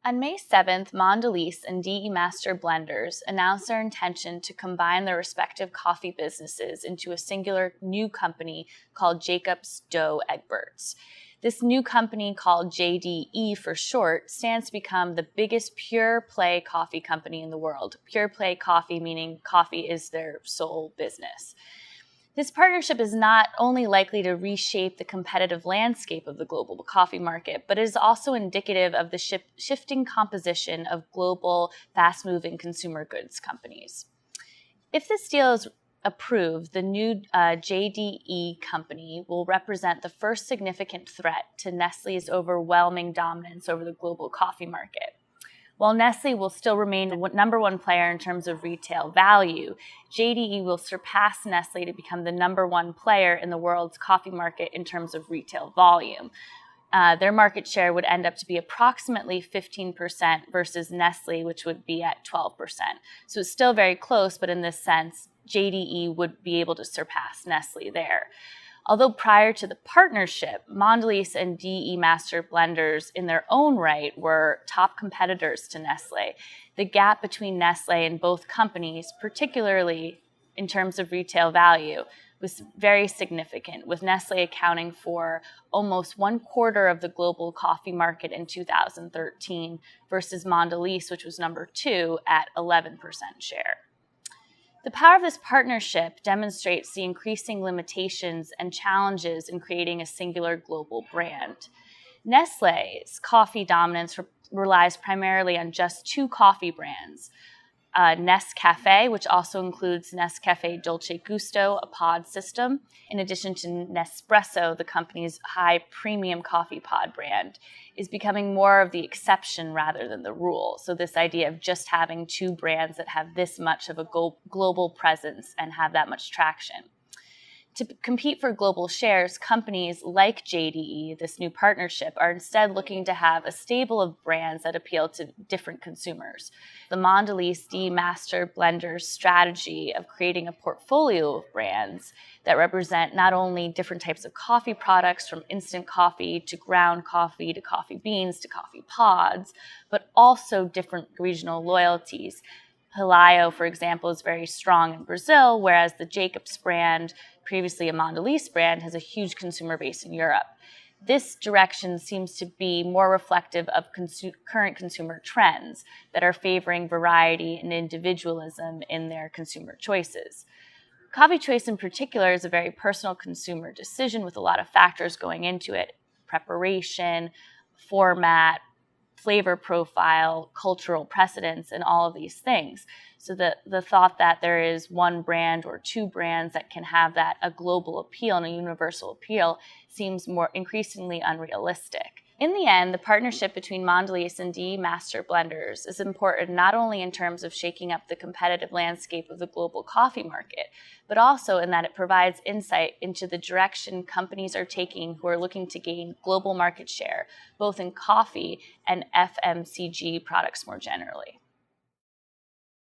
On May 7th, Mondelez and DE Master Blenders announced their intention to combine their respective coffee businesses into a singular new company called Jacobs Douwe Egberts. This new company, called JDE for short, stands to become the biggest pure play coffee company in the world. Pure play coffee meaning coffee is their sole business. This partnership is not only likely to reshape the competitive landscape of the global coffee market, but is also indicative of the shifting composition of global fast-moving consumer goods companies. If this deal is approved, the new JDE company will represent the first significant threat to Nestle's overwhelming dominance over the global coffee market. While Nestle will still remain the number one player in terms of retail value, JDE will surpass Nestle to become the number one player in the world's coffee market in terms of retail volume. Their market share would end up to be approximately 15% versus Nestle, which would be at 12%. So it's still very close, but in this sense, JDE would be able to surpass Nestle there. Although prior to the partnership, Mondelez and DE Master Blenders in their own right were top competitors to Nestle, the gap between Nestle and both companies, particularly in terms of retail value, was very significant, with Nestle accounting for almost 1/4 of the global coffee market in 2013 versus Mondelez, which was number 2 at 11% share. The power of this partnership demonstrates the increasing limitations and challenges in creating a singular global brand. Nestle's coffee dominance relies primarily on just 2 coffee brands, Nescafé, which also includes Nescafé Dolce Gusto, a pod system, in addition to Nespresso, the company's high premium coffee pod brand, is becoming more of the exception rather than the rule. So this idea of just having 2 brands that have this much of a global presence and have that much traction. To compete for global shares, companies like JDE, this new partnership, are instead looking to have a stable of brands that appeal to different consumers. The Mondelez DE Master Blenders strategy of creating a portfolio of brands that represent not only different types of coffee products, from instant coffee to ground coffee to coffee beans to coffee pods, but also different regional loyalties. Hilaio, for example, is very strong in Brazil, whereas the Jacobs brand, previously a Mondelez brand, has a huge consumer base in Europe. This direction seems to be more reflective of current consumer trends that are favoring variety and individualism in their consumer choices. Coffee choice in particular is a very personal consumer decision with a lot of factors going into it: preparation, format, flavor profile, cultural precedents, and all of these things. So the thought that there is one brand or 2 brands that can have that a global appeal and a universal appeal seems more increasingly unrealistic. In the end, the partnership between Mondelez and DE Master Blenders is important not only in terms of shaking up the competitive landscape of the global coffee market, but also in that it provides insight into the direction companies are taking who are looking to gain global market share, both in coffee and FMCG products more generally.